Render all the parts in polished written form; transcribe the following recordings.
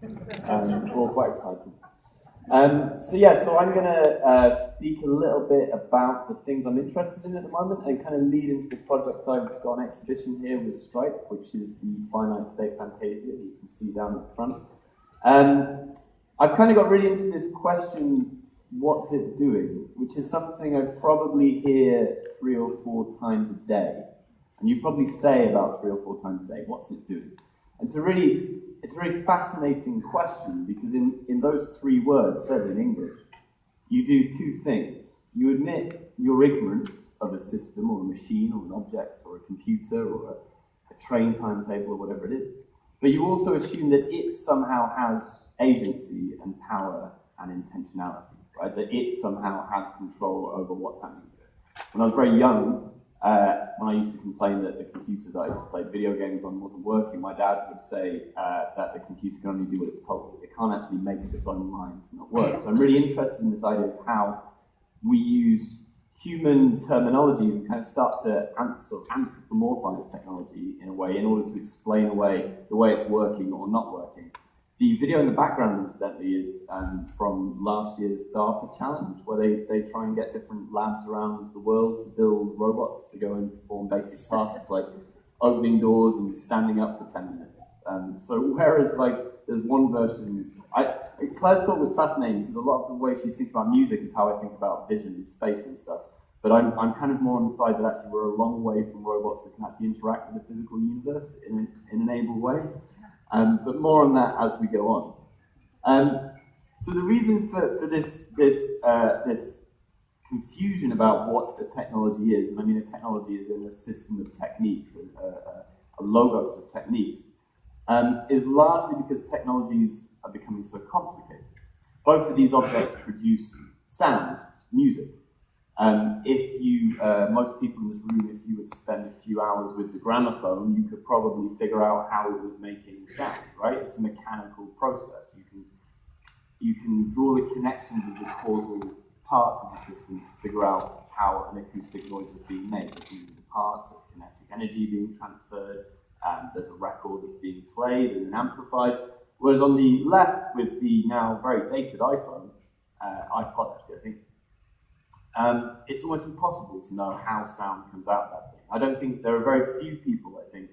We're all quite excited. So I'm going to speak a little bit about the things I'm interested in at the moment and kind of lead into the project I've got on exhibition here with STRP, which is the finite state fantasia that you can see down at the front. I've kind of got really into this question, what's it doing? Which is something I probably hear 3 or 4 times a day. And you probably say about 3 or 4 times a day, what's it doing? And it's a very fascinating question because in those 3 words, certainly in English, you do 2 things. You admit your ignorance of a system or a machine or an object or a computer or a train timetable or whatever it is. But you also assume that it somehow has agency and power and intentionality, right? That it somehow has control over what's happening to it. When I was very young, when I used to complain that the computer that I used to play video games on wasn't working, my dad would say that the computer can only do what it's told. It can't actually make up its own mind to not work. So I'm really interested in this idea of how we use human terminologies and kind of start to sort of anthropomorphize technology in a way in order to explain away the way it's working or not working. The video in the background, incidentally, is from last year's DARPA challenge, where they try and get different labs around the world to build robots to go and perform basic tasks like opening doors and standing up for 10 minutes. So whereas there's one version, Claire's talk was fascinating because a lot of the way she thinks about music is how I think about vision and space and stuff. But I'm kind of more on the side that actually we're a long way from robots that can actually interact with the physical universe in an able way. But more on that as we go on. So the reason for this confusion about what a technology is, and I mean a technology is in a system of techniques, a logos of techniques, is largely because technologies are becoming so complicated. Both of these objects produce sound, music. Most people in this room, if you would spend a few hours with the gramophone, you could probably figure out how it was making sound, right? It's a mechanical process. You can draw the connections of the causal parts of the system to figure out how an acoustic noise is being made. There's moving parts, there's kinetic energy being transferred, there's a record that's being played and then amplified. Whereas on the left, with the now very dated iPhone, iPod actually, I think, it's almost impossible to know how sound comes out of that thing. I don't think there are very few people, I think,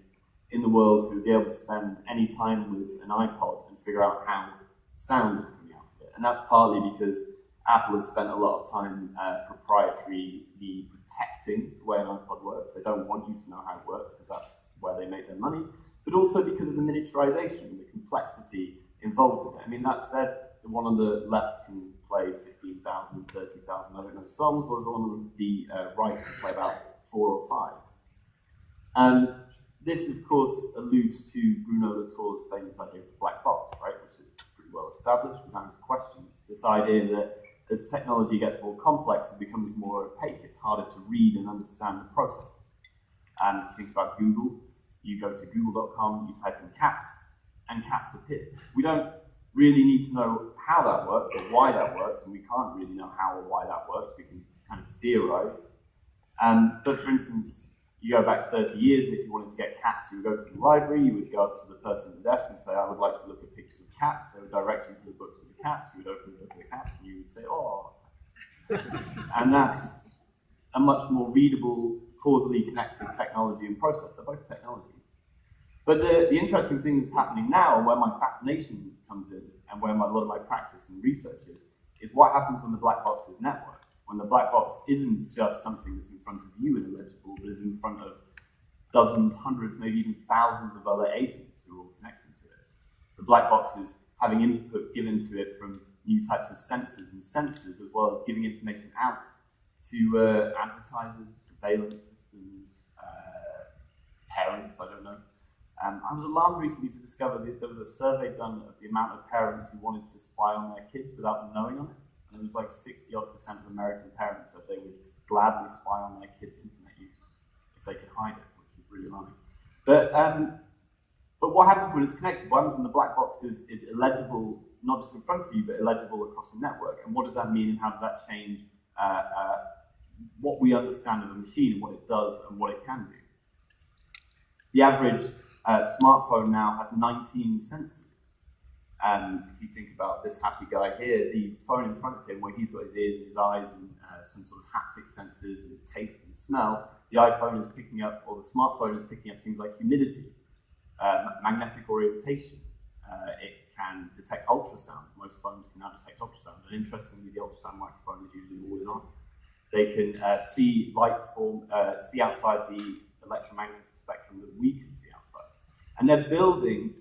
in the world who would be able to spend any time with an iPod and figure out how sound is coming out of it. And that's partly because Apple has spent a lot of time proprietarily protecting the way an iPod works. They don't want you to know how it works because that's where they make their money, but also because of the miniaturization, the complexity involved in it. I mean, that said, the one on the left can play 15,000, 30,000, I don't know, songs, whereas the one on the right can play about 4 or 5. And this, of course, alludes to Bruno Latour's famous idea of the black box, right, which is pretty well established. We don't have to question it. It's this idea that as technology gets more complex, it becomes more opaque. It's harder to read and understand the processes. And if you think about Google, you go to google.com, you type in cats, and cats appear. We don't really need to know how that worked or why that worked, and we can't really know how or why that worked. We can kind of theorize. But for instance, you go back 30 years, and if you wanted to get cats, you would go to the library, you would go up to the person at the desk and say, I would like to look at pictures of cats. They would direct you to the books with the cats. You would open the book with the cats, and you would say, oh. And that's a much more readable, causally connected technology and process. They're both technology. But the interesting thing that's happening now, and where my fascination comes in, and where a lot of my practice and research is what happens when the black box is networked. When the black box isn't just something that's in front of you and illegible, but is in front of dozens, hundreds, maybe even thousands of other agents who are all connected to it. The black box is having input given to it from new types of sensors and sensors, as well as giving information out to advertisers, surveillance systems, parents, I don't know. I was alarmed recently to discover that there was a survey done of the amount of parents who wanted to spy on their kids without them knowing on it. And it was like 60-odd% of American parents said they would gladly spy on their kids' internet use if they could hide it, which was really alarming. But what happens when it's connected? What happens when the black box is illegible, not just in front of you, but illegible across the network? And what does that mean, and how does that change what we understand of a machine and what it does and what it can do? The average smartphone now has 19 sensors. If you think about this happy guy here, the phone in front of him, where he's got his ears and his eyes and some sort of haptic sensors and taste and smell, the iPhone is picking up, or the smartphone is picking up things like humidity, magnetic orientation. It can detect ultrasound. Most phones can now detect ultrasound, and interestingly, the ultrasound microphone is usually always on. They can see light form, see outside the electromagnetic spectrum that we can see outside. And they're building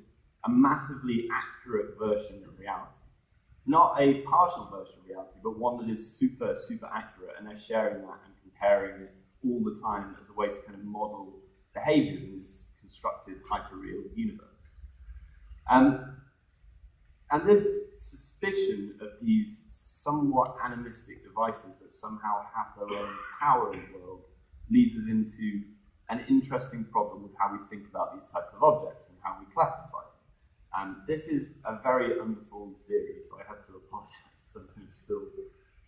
a massively accurate version of reality. Not a partial version of reality, but one that is super, super accurate, and they're sharing that and comparing it all the time as a way to kind of model behaviors in this constructed hyper-real universe. And this suspicion of these somewhat animistic devices that somehow have their own power in the world leads us into an interesting problem with how we think about these types of objects and how we classify them. This is a very unformed theory, so I have to apologize because I'm still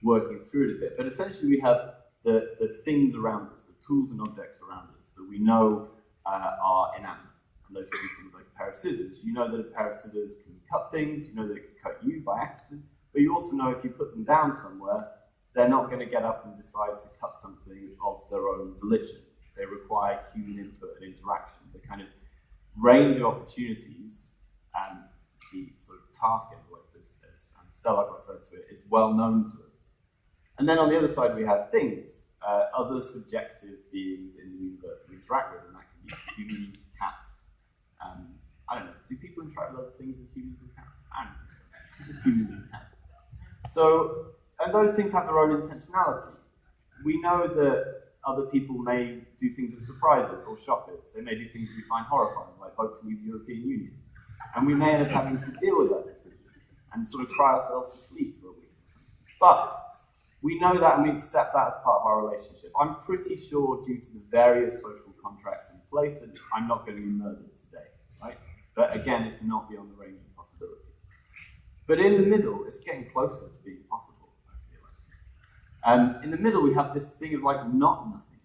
working through it a bit. But essentially we have the things around us, the tools and objects around us that we know are inanimate. And those can be things like a pair of scissors. You know that a pair of scissors can cut things, you know that it can cut you by accident, but you also know if you put them down somewhere, they're not going to get up and decide to cut something of their own volition. They require human input and interaction. The kind of range of opportunities and the sort of task envelope, as Stella referred to it, is well known to us. And then on the other side we have things, other subjective beings in the universe we interact with, and that can be humans, cats. I don't know, do people interact with other things than humans and cats? I don't think so. Just humans and cats. So, and those things have their own intentionality. We know that other people may do things that surprise us or shock us. They may do things we find horrifying, like vote to leave the European Union. And we may end up having to deal with that decision and sort of cry ourselves to sleep for a week or something. But we know that and we accept that as part of our relationship. I'm pretty sure, due to the various social contracts in place, that I'm not going to be murdered today, right? But again, it's not beyond the range of possibilities. But in the middle, it's getting closer to being possible, I feel like. In the middle, we have this thing of like not nothing.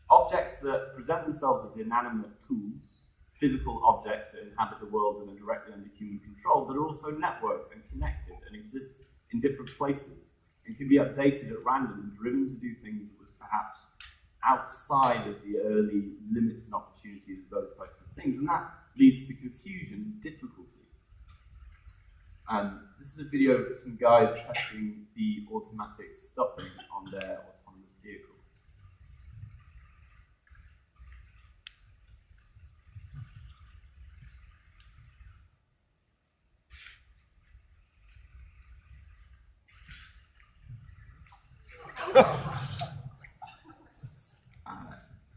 Objects that present themselves as inanimate tools, physical objects that inhabit the world and are directly under human control, but are also networked and connected and exist in different places and can be updated at random and driven to do things that was perhaps outside of the early limits and opportunities of those types of things. And that leads to confusion and difficulty. This is a video of some guys testing the automatic stopping on their autonomous vehicle.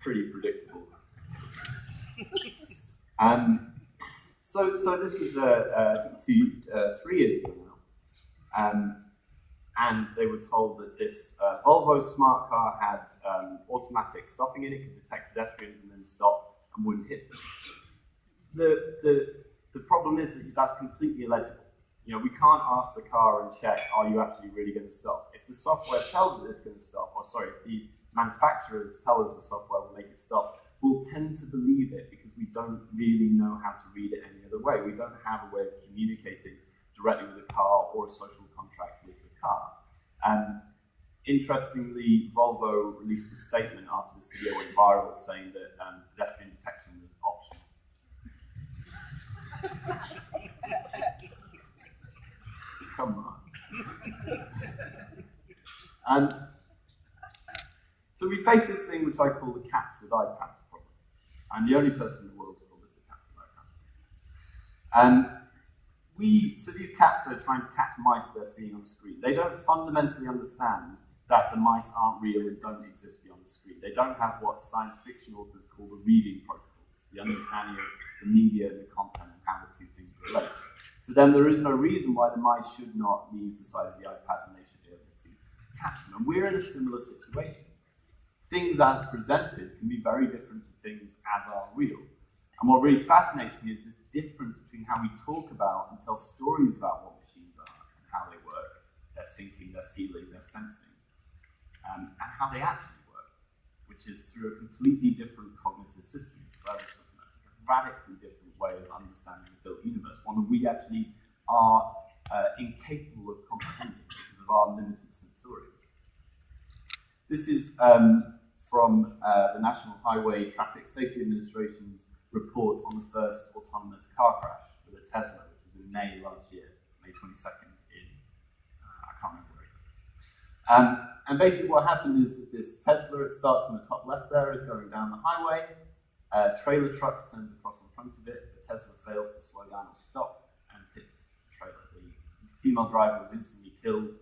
Pretty predictable. So this was I think 3 years ago now, and they were told that this Volvo smart car had automatic stopping in it, could detect pedestrians and then stop and wouldn't hit them. The problem is that that's completely illegible. You know, we can't ask the car and check, are you actually really going to stop? If the software tells it it's going to stop, or sorry, if the manufacturers tell us the software will make it stop, we'll tend to believe it because we don't really know how to read it any other way. We don't have a way of communicating directly with the car or a social contract with the car. Interestingly, Volvo released a statement after this video went viral saying that pedestrian detection was optional. Come on. So we face this thing which I call the cats with iPads problem. I'm the only person in the world to call this the cats with iPads. So these cats are trying to catch mice they're seeing on the screen. They don't fundamentally understand that the mice aren't real and don't exist beyond the screen. They don't have what science fiction authors call the reading protocols, the understanding of the media and the content and how the two things relate. For them, there is no reason why the mice should not leave the side of the iPad and they should be able to catch them. And we're in a similar situation. Things as presented can be very different to things as are real. And what really fascinates me is this difference between how we talk about and tell stories about what machines are and how they work, their thinking, their feeling, their sensing, and how they actually work, which is through a completely different cognitive system. It's a radically different way of understanding the built universe, one that we actually are incapable of comprehending because of our limited sensorium. This is from the National Highway Traffic Safety Administration's report on the first autonomous car crash with a Tesla, which was in May last year, May 22nd in, I can't remember where exactly. And basically what happened is that this Tesla, it starts in the top left there, is going down the highway, a trailer truck turns across in front of it, the Tesla fails to slow down or stop and hits the trailer. The female driver was instantly killed,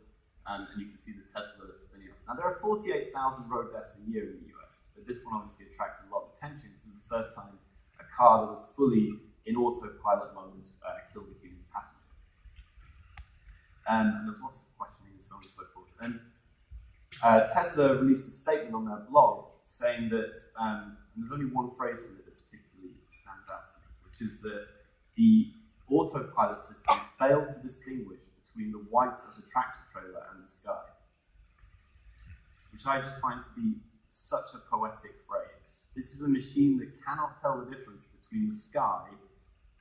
and you can see the Tesla spinning off. Now there are 48,000 road deaths a year in the US, but this one obviously attracted a lot of attention because it was the first time a car that was fully in autopilot mode killed a human passenger. And there was lots of questioning and so on and so forth. And Tesla released a statement on their blog saying that, and there's only one phrase from it that particularly stands out to me, which is that the autopilot system failed to distinguish between the white of the tractor trailer and the sky, which I just find to be such a poetic phrase. This is a machine that cannot tell the difference between the sky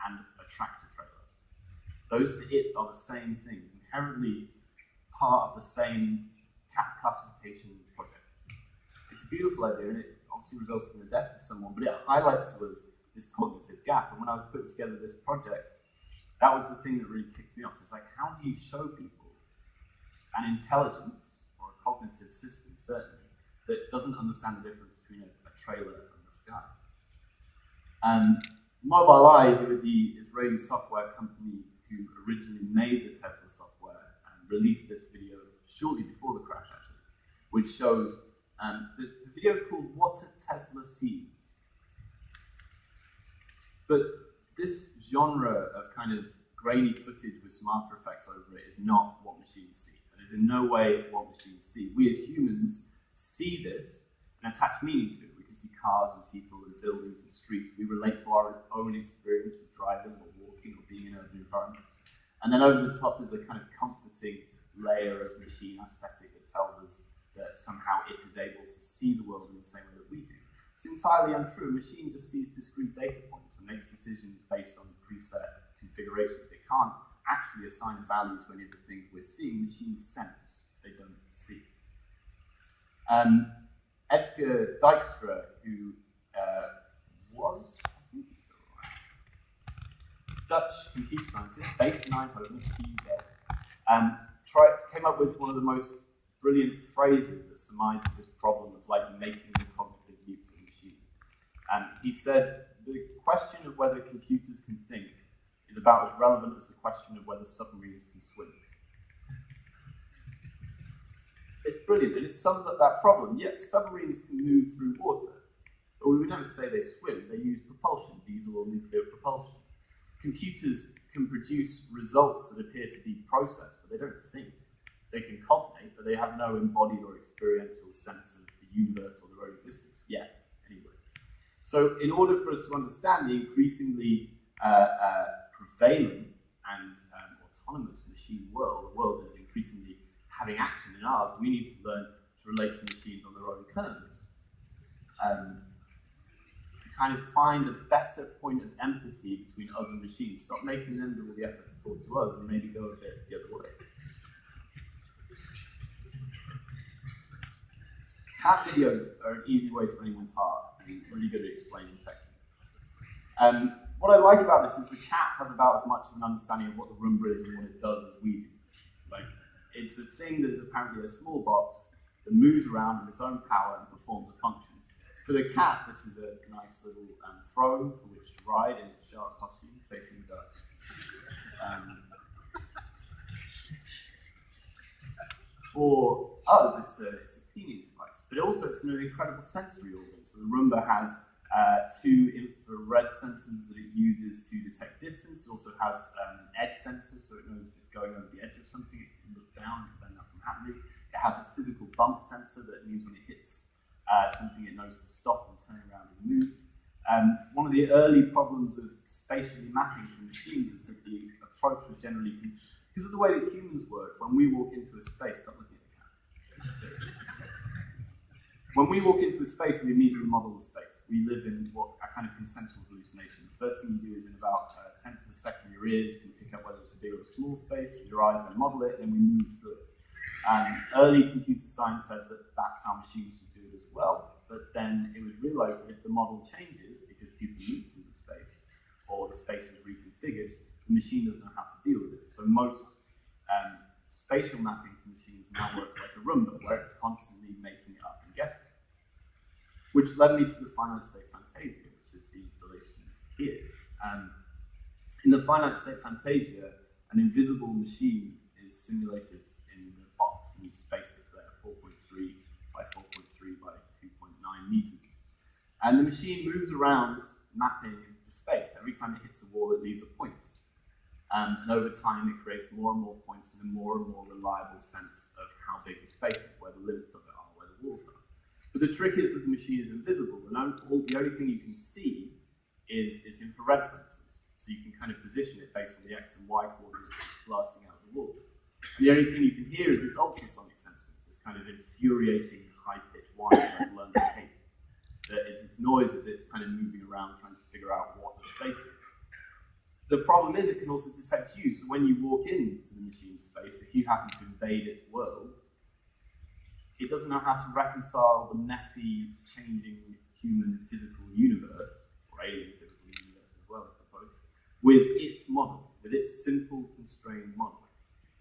and a tractor trailer. Those to it are the same thing, inherently part of the same classification project. It's a beautiful idea, and it obviously results in the death of someone, but it highlights to us this cognitive gap. And when I was putting together this project, that was the thing that really kicked me off. It's like, how do you show people an intelligence, or a cognitive system, certainly, that doesn't understand the difference between a trailer and the sky? Mobileye, who are the Israeli software company who originally made the Tesla software, and released this video shortly before the crash, actually, which shows, the video is called What a Tesla Sees. But this genre of kind of grainy footage with some After Effects over it is not what machines see. It is in no way what machines see. We as humans see this and attach meaning to it. We can see cars and people and buildings and streets. We relate to our own experience of driving or walking or being in urban environments. And then over the top is a kind of comforting layer of machine aesthetic that tells us that somehow it is able to see the world in the same way that we do. It's entirely untrue. A machine just sees discrete data points and makes decisions based on preset configurations. It can't actually assign value to any of the things we're seeing. Machines sense, they don't see. Edgar Dijkstra, who was, I think he's still alive, Dutch computer scientist based in Eindhoven, came up with one of the most brilliant phrases that surmises this problem of like making the cognitive leap to a machine. He said, the question of whether computers can think is about as relevant as the question of whether submarines can swim. It's brilliant, and it sums up that problem. Yet submarines can move through water, but we would never say they swim. They use propulsion, diesel or nuclear propulsion. Computers can produce results that appear to be processed, but they don't think. They can cognate, but they have no embodied or experiential sense of the universe or their own existence yet, anyway. So in order for us to understand the increasingly prevailing and autonomous machine world, a world that is increasingly having action in ours, we need to learn to relate to machines on their own terms. To kind of find a better point of empathy between us and machines. Stop making them do all the effort to talk to us and maybe go a bit the other way. Cat videos are an easy way to anyone's heart and really good at explaining techniques. What I like about this is the cat has about as much of an understanding of what the Roomba is and what it does as we do. Like, it's a thing that is apparently a small box that moves around with its own power and performs a function. For the cat, this is a nice little throne for which to ride in its shark costume, facing the dark. For us, it's a cleaning device, but also it's an incredible sensory organ. So the Roomba has 2 infrared sensors that it uses to detect distance. It also has an edge sensor, so it knows if it's going over the edge of something, it can look down and prevent that from happening. It has a physical bump sensor that means when it hits something, it knows to stop and turn around and move. One of the early problems of spatially mapping for machines is that the approach was generally, because of the way that humans work, when we walk into a space, stop looking at the cat. When we walk into a space, we immediately model the space. We live in what a kind of consensual hallucination. The first thing you do is in about a tenth of a second, your ears can pick up whether it's a big or a small space. Your eyes then model it, and we move through it. Early computer science says that that's how machines would do it as well. But then it was realized that if the model changes because people move through the space or the space is reconfigured, the machine doesn't know how to deal with it. So most spatial mapping for machines now works like a Roomba, where it's constantly making it up and guessing. Which led me to the finite state Fantasia, which is the installation here. In the finite state Fantasia, an invisible machine is simulated in the box in the space that's there, 4.3 by 4.3 by 2.9 meters. And the machine moves around mapping the space. Every time it hits a wall, it leaves a point. And over time, it creates more and more points and a more and more reliable sense of how big the space is, where the limits of it are, where the walls are. But the trick is that the machine is invisible, and the only thing you can see is its infrared sensors. So you can kind of position it based on the X and Y coordinates blasting out the wall. And the only thing you can hear is its ultrasonic sensors, this kind of infuriating, high-pitched whine that learned to hate. Its noise as it's kind of moving around trying to figure out what the space is. The problem is it can also detect you, so when you walk into the machine space, if you happen to invade its world, it doesn't know how to reconcile the messy, changing human physical universe, or alien physical universe as well, I suppose, with its model, with its simple, constrained model.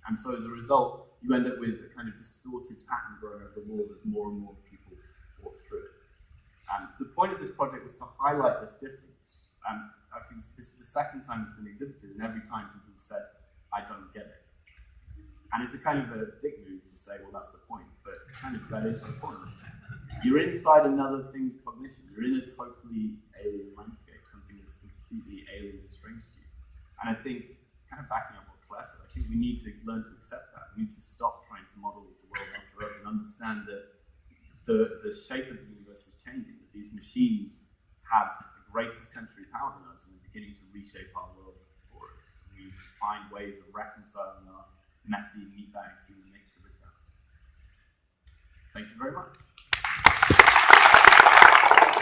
And so as a result, you end up with a kind of distorted pattern growing over the walls as more and more people walk through it. The point of this project was to highlight this difference. I think this is the second time it's been exhibited, and every time people have said, I don't get it. And it's a kind of a dick move to say, well, that's the point, but kind of that is the point. You're inside another thing's cognition. You're in a totally alien landscape, something that's completely alien and strange to you. And I think, kind of backing up what Claire said, I think we need to learn to accept that. We need to stop trying to model the world after us and understand that the shape of the universe is changing, that these machines have a greater sensory power than us and are beginning to reshape our world for us. And we need to find ways of reconciling our messy, meatbag human nature with that. Thank you very much.